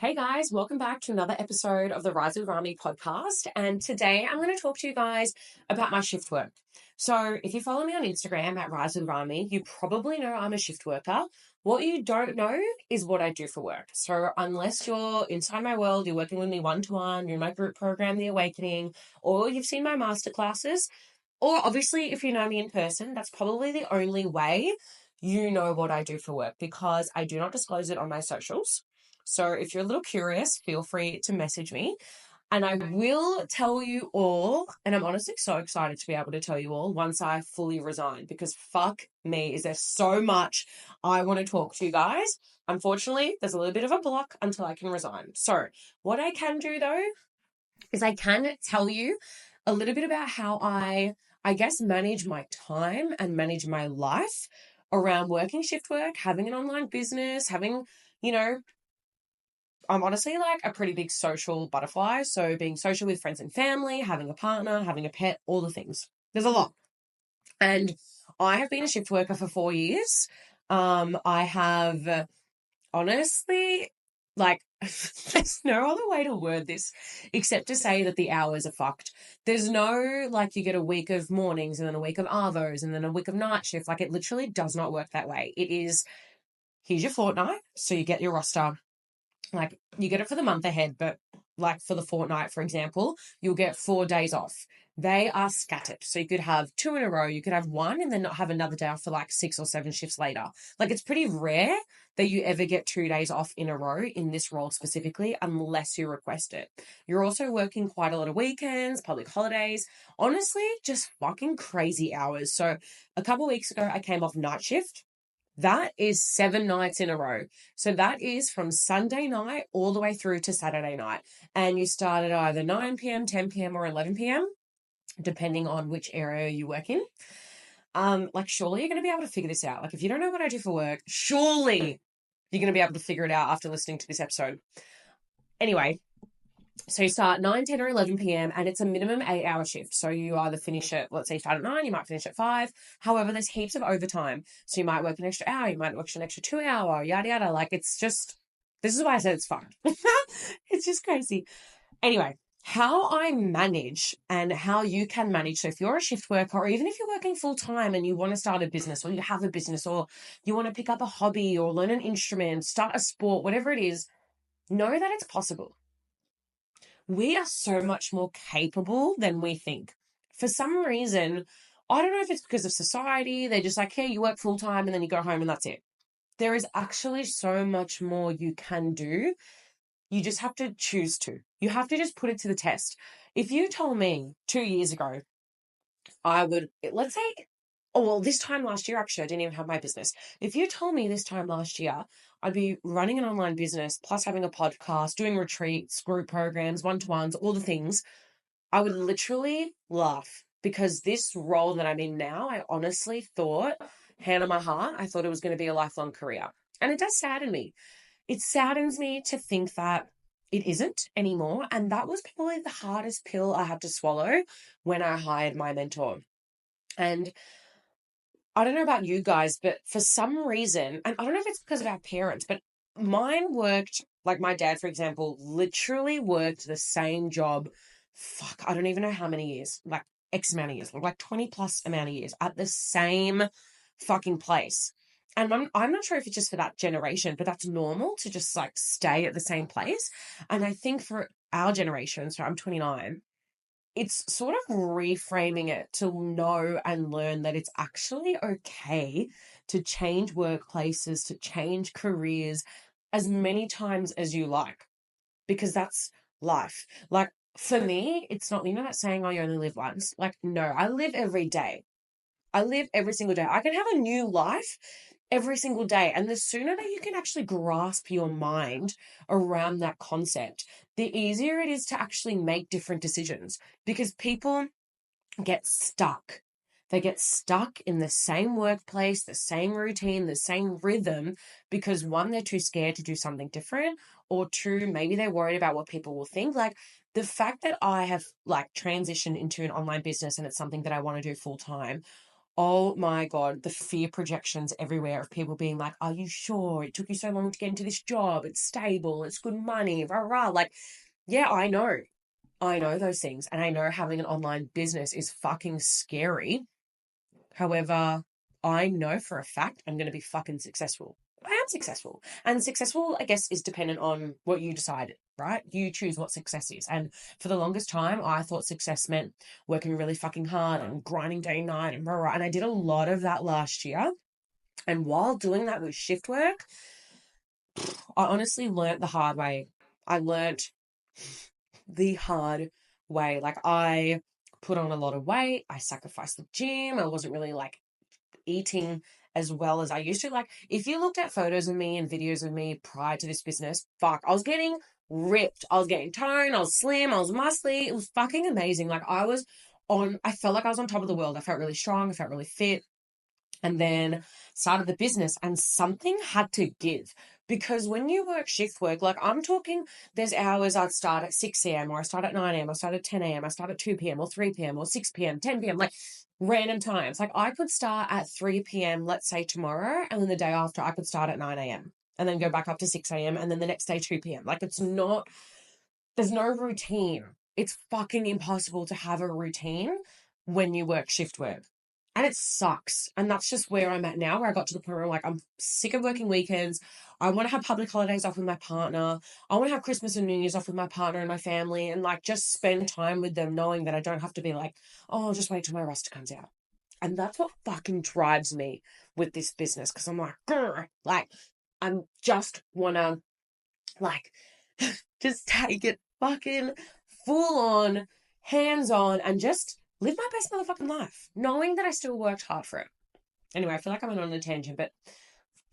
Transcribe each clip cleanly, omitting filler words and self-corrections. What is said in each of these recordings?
Hey guys, welcome back to another episode of the Rise with Ramy podcast. And today I'm going to talk to you guys about my shift work. So, if you follow me on Instagram at Rise with Ramy, you probably know I'm a shift worker. What you don't know is what I do for work. So, unless you're inside my world, you're working with me one to one, you're in my group program, The Awakening, or you've seen my masterclasses, or obviously if you know me in person, that's probably the only way you know what I do for work because I do not disclose it on my socials. So if you're a little curious, feel free to message me and I will tell you all. And I'm honestly so excited to be able to tell you all once I fully resign because fuck me, is there so much I want to talk to you guys. Unfortunately, there's a little bit of a block until I can resign. So what I can do though is I can tell you a little bit about how I guess manage my time and manage my life around working shift work, having an online business, having, you know, I'm honestly like a pretty big social butterfly. So being social with friends and family, having a partner, having a pet, all the things. There's a lot. And I have been a shift worker for 4 years. I have honestly, like, there's no other way to word this except to say that the hours are fucked. There's no, like, you get a week of mornings and then a week of arvos and then a week of night shift. Like, it literally does not work that way. It is, here's your fortnight. So you get your roster. Like, you get it for the month ahead, but like for the fortnight, for example, you'll get 4 days off. They are scattered. So you could have two in a row, you could have one and then not have another day off for like 6 or 7 shifts later. Like, it's pretty rare that you ever get 2 days off in a row in this role specifically, unless you request it. You're also working quite a lot of weekends, public holidays, honestly, just fucking crazy hours. So a couple of weeks ago, I came off night shift. That is 7 nights in a row. So that is from Sunday night all the way through to Saturday night. And you start at either 9 p.m., 10 p.m., or 11 p.m., depending on which area you work in. Like, surely you're going to be able to figure this out. Like, if you don't know what I do for work, surely you're going to be able to figure it out after listening to this episode. Anyway, so you start 9, 10, or 11 p.m. and it's a minimum 8-hour shift. So you either finish at, let's say you start at 9, you might finish at 5. However, there's heaps of overtime. So you might work an extra hour, you might work an extra 2 hour, yada, yada. Like, it's just, this is why I said it's fun. It's just crazy. Anyway, how I manage and how you can manage. So if you're a shift worker or even if you're working full time and you want to start a business or you have a business or you want to pick up a hobby or learn an instrument, start a sport, whatever it is, know that it's possible. We are so much more capable than we think. For some reason, I don't know if it's because of society, they're just like, hey, you work full time and then you go home and that's it. There is actually so much more you can do. You just have to choose to. You have to just put it to the test. If you told me 2 years ago, I would, let's say, oh, well, this time last year, actually, I didn't even have my business. If you told me this time last year, I'd be running an online business, plus having a podcast, doing retreats, group programs, one-to-ones, all the things, I would literally laugh because this role that I'm in now, I honestly thought, hand on my heart, I thought it was going to be a lifelong career. And it does sadden me. It saddens me to think that it isn't anymore. And that was probably the hardest pill I had to swallow when I hired my mentor. And I don't know about you guys, but for some reason, and I don't know if it's because of our parents, but mine worked, like my dad, for example, literally worked the same job. Fuck, I don't even know how many years, like X amount of years, like 20 plus amount of years at the same fucking place. And I'm not sure if it's just for that generation, but that's normal to just like stay at the same place. And I think for our generation, so I'm 29, it's sort of reframing it to know and learn that it's actually okay to change workplaces, to change careers as many times as you like, because that's life. Like, for me, it's not, that saying, oh, you only live once. Like, no, I live every day. I live every single day. I can have a new life every single day. And the sooner that you can actually grasp your mind around that concept, the easier it is to actually make different decisions because people get stuck. They get stuck in the same workplace, the same routine, the same rhythm because one, they're too scared to do something different, or two, maybe they're worried about what people will think. Like, the fact that I have like transitioned into an online business and it's something that I want to do full time, Oh my God, the fear projections everywhere of people being like, are you sure? It took you so long to get into this job. It's stable. It's good money. Rah, rah. Like, yeah, I know. I know those things. And I know having an online business is fucking scary. However, I know for a fact I'm going to be fucking successful. I am successful. And successful, I guess, is dependent on what you decide, right? You choose what success is. And for the longest time, I thought success meant working really fucking hard and grinding day and night and blah, blah. And I did a lot of that last year. And while doing that with shift work, I honestly learnt the hard way. I learnt the hard way. Like, I put on a lot of weight. I sacrificed the gym. I wasn't really like eating as well as I used to. Like, if you looked at photos of me and videos of me prior to this business, fuck, I was getting ripped. I was getting toned. I was slim. I was muscly. It was fucking amazing. Like, I felt like I was on top of the world. I felt really strong. I felt really fit. And then started the business, and something had to give, because when you work shift work, like I'm talking, there's hours I'd start at 6 a.m. or I start at 9 a.m. I start at 10 a.m. I start at 2 p.m. or 3 p.m. or 6 p.m., 10 p.m., like random times. Like I could start at 3 p.m., let's say tomorrow, and then the day after I could start at 9 a.m. and then go back up to 6 a.m. and then the next day 2 p.m. Like there's no routine. It's fucking impossible to have a routine when you work shift work. And it sucks. And that's just where I'm at now, where I got to the point where I'm like, I'm sick of working weekends. I want to have public holidays off with my partner. I want to have Christmas and New Year's off with my partner and my family, and like just spend time with them, knowing that I don't have to be like, oh, I'll just wait till my roster comes out. And that's what fucking drives me with this business. Cause I'm like, grr, like, I'm just wanna like just take it fucking full on, hands on, and just live my best motherfucking life, knowing that I still worked hard for it. Anyway, I feel like I'm on a tangent, but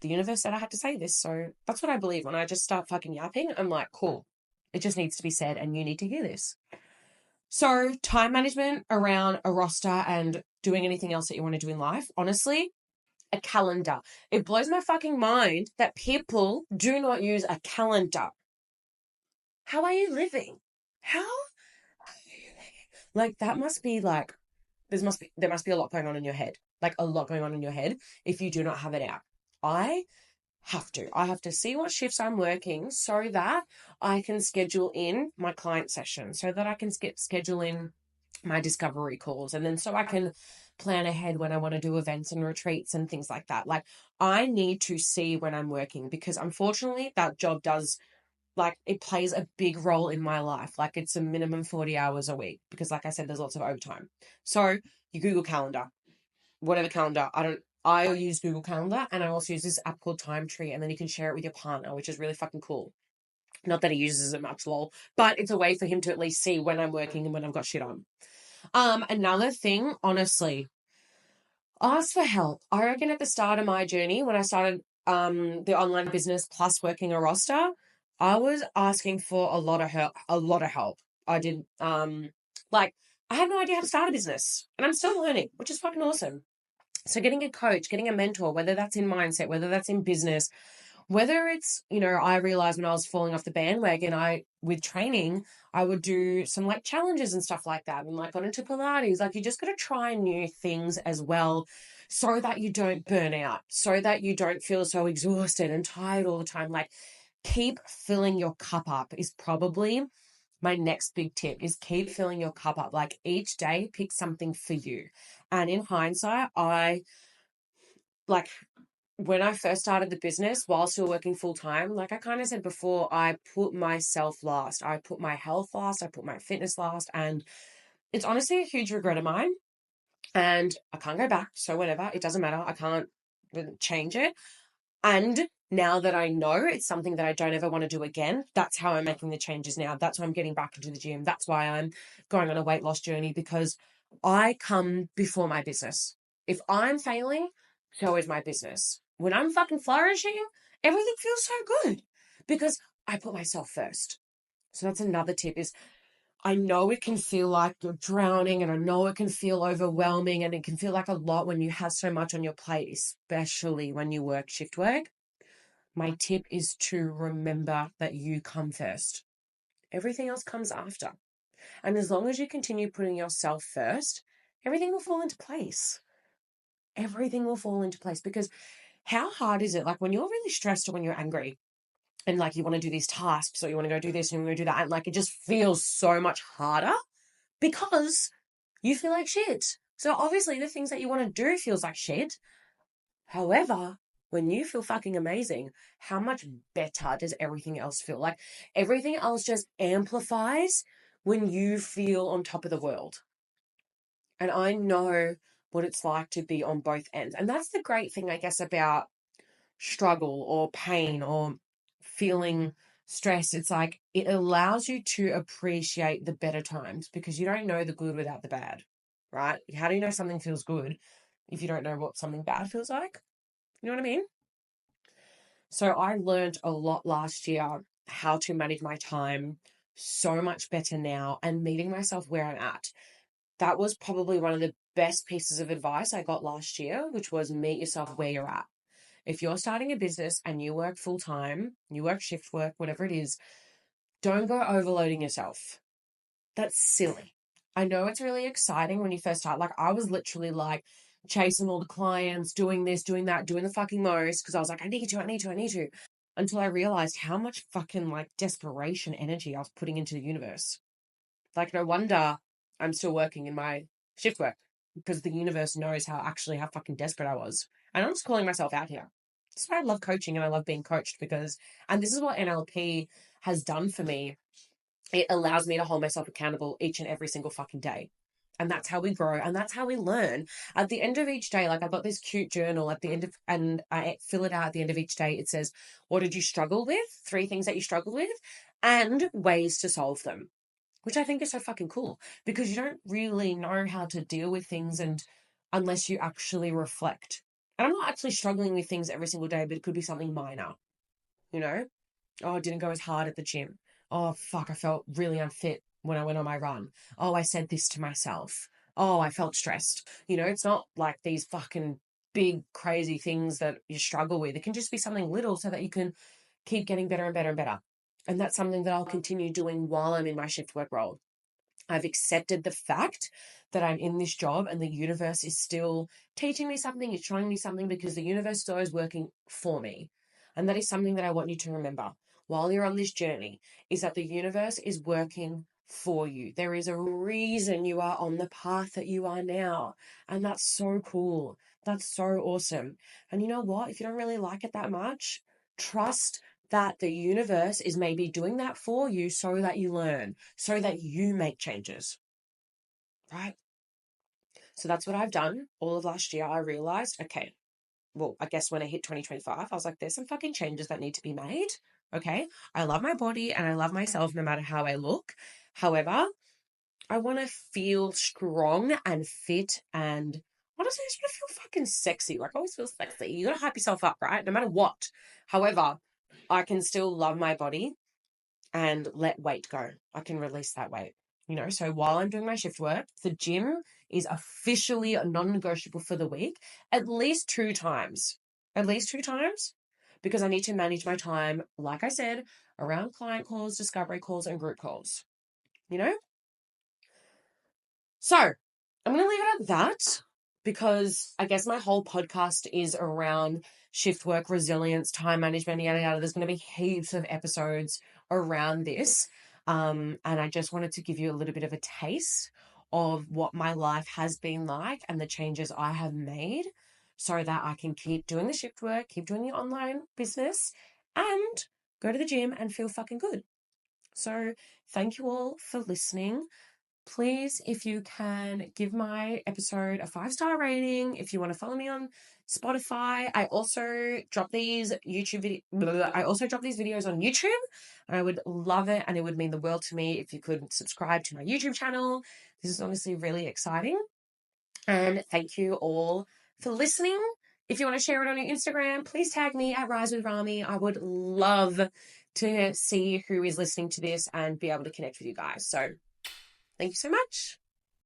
the universe said I had to say this. So that's what I believe. When I just start fucking yapping, I'm like, cool. It just needs to be said, and you need to hear this. So, time management around a roster and doing anything else that you want to do in life, honestly, a calendar. It blows my fucking mind that people do not use a calendar. How are you living? How are you living? Like, that must be like, there must be a lot going on in your head. Like, a lot going on in your head if you do not have it out. I I have to see what shifts I'm working so that I can schedule in my client session, so that I can schedule in my discovery calls, and then so I can plan ahead when I want to do events and retreats and things like that. Like, I need to see when I'm working, because unfortunately that job does, like, it plays a big role in my life. Like, it's a minimum 40 hours a week, because like I said, there's lots of overtime. So you Google calendar, whatever calendar. I use Google Calendar, and I also use this app called Time Tree, and then you can share it with your partner, which is really fucking cool. Not that he uses it much, lol, but it's a way for him to at least see when I'm working and when I've got shit on. Another thing, honestly, ask for help. I reckon at the start of my journey, when I started the online business plus working a roster, I was asking for a lot of help. A lot of help. I did like I had no idea how to start a business, and I'm still learning, which is fucking awesome. So getting a coach, getting a mentor, whether that's in mindset, whether that's in business, whether it's, I realized when I was falling off the bandwagon, with training, I would do some like challenges and stuff like that, and like got into Pilates. Like, you just got to try new things as well, so that you don't burn out, so that you don't feel so exhausted and tired all the time. Like, keep filling your cup up is probably my next big tip, is keep filling your cup up. Like, each day, pick something for you. And in hindsight, like, when I first started the business while still working full time, like I kind of said before, I put myself last. I put my health last. I put my fitness last. And it's honestly a huge regret of mine. And I can't go back. So whatever, it doesn't matter. I can't change it. And now that I know it's something that I don't ever want to do again, that's how I'm making the changes now. That's why I'm getting back into the gym. That's why I'm going on a weight loss journey, because I come before my business. If I'm failing, so is my business. When I'm fucking flourishing, everything feels so good because I put myself first. So that's another tip, is I know it can feel like you're drowning, and I know it can feel overwhelming, and it can feel like a lot when you have so much on your plate, especially when you work shift work. My tip is to remember that you come first. Everything else comes after. And as long as you continue putting yourself first, everything will fall into place. everything will fall into place. Because how hard is it? Like when you're really stressed or when you're angry and like you want to do these tasks or you want to go do this and you want to do that, and like it just feels so much harder because you feel like shit. So obviously the things that you want to do feels like shit. However, when you feel fucking amazing, how much better does everything else feel? Like everything else just amplifies when you feel on top of the world. And I know what it's like to be on both ends. And that's the great thing, I guess, about struggle or pain or feeling stress. It's like it allows you to appreciate the better times because you don't know the good without the bad, right? How do you know something feels good if you don't know what something bad feels like? You know what I mean? So I learned a lot last year how to manage my time so much better now and meeting myself where I'm at. That was probably one of the best pieces of advice I got last year, which was meet yourself where you're at. If you're starting a business and you work full time, you work shift work, whatever it is, don't go overloading yourself. That's silly. I know it's really exciting when you first start. Like I was literally like chasing all the clients, doing this, doing that, doing the fucking most because I was like, I need to. Until I realized how much fucking like desperation energy I was putting into the universe. Like no wonder I'm still working in my shift work because the universe knows how fucking desperate I was. And I'm just calling myself out here. That's why I love coaching and I love being coached because, and this is what NLP has done for me. It allows me to hold myself accountable each and every single fucking day. And that's how we grow and that's how we learn. At the end of each day, like I've got this cute journal at the end of, and I fill it out at the end of each day. It says, what did you struggle with? 3 things that you struggled with and ways to solve them, which I think is so fucking cool because you don't really know how to deal with things and unless you actually reflect. And I'm not actually struggling with things every single day, but it could be something minor, you know? Oh, I didn't go as hard at the gym. Oh, fuck, I felt really unfit when I went on my run. Oh, I said this to myself. Oh, I felt stressed. You know, it's not like these fucking big, crazy things that you struggle with. It can just be something little so that you can keep getting better and better and better. And that's something that I'll continue doing while I'm in my shift work role. I've accepted the fact that I'm in this job and the universe is still teaching me something, it's showing me something because the universe is always working for me. And that is something that I want you to remember while you're on this journey is that the universe is working for you. There is a reason you are on the path that you are now. And that's so cool. That's so awesome. And you know what? If you don't really like it that much, trust that the universe is maybe doing that for you so that you learn, so that you make changes, right? So that's what I've done all of last year. I realized, okay, well, I guess when I hit 2025, I was like, there's some fucking changes that need to be made. Okay. I love my body and I love myself no matter how I look. However, I want to feel strong and fit and honestly, I just want to feel fucking sexy. Like I always feel sexy. You gotta hype yourself up, right? No matter what. However, I can still love my body and let weight go. I can release that weight. You know, so while I'm doing my shift work, the gym is officially non-negotiable for the week, at least 2 times. At least 2 times. Because I need to manage my time, like I said, around client calls, discovery calls, and group calls. You know? So I'm going to leave it at that because I guess my whole podcast is around shift work, resilience, time management, yada, yada. There's going to be heaps of episodes around this. And I just wanted to give you a little bit of a taste of what my life has been like and the changes I have made so that I can keep doing the shift work, keep doing the online business, and go to the gym and feel fucking good. So thank you all for listening. Please, if you can give my episode a 5-star rating, if you want to follow me on Spotify, I also drop these I also drop these videos on YouTube, and I would love it, and it would mean the world to me if you could subscribe to my YouTube channel. This is honestly really exciting, and thank you all for listening. If you want to share it on your Instagram, please tag me at Rise with Ramy. I would love to see who is listening to this and be able to connect with you guys. So thank you so much.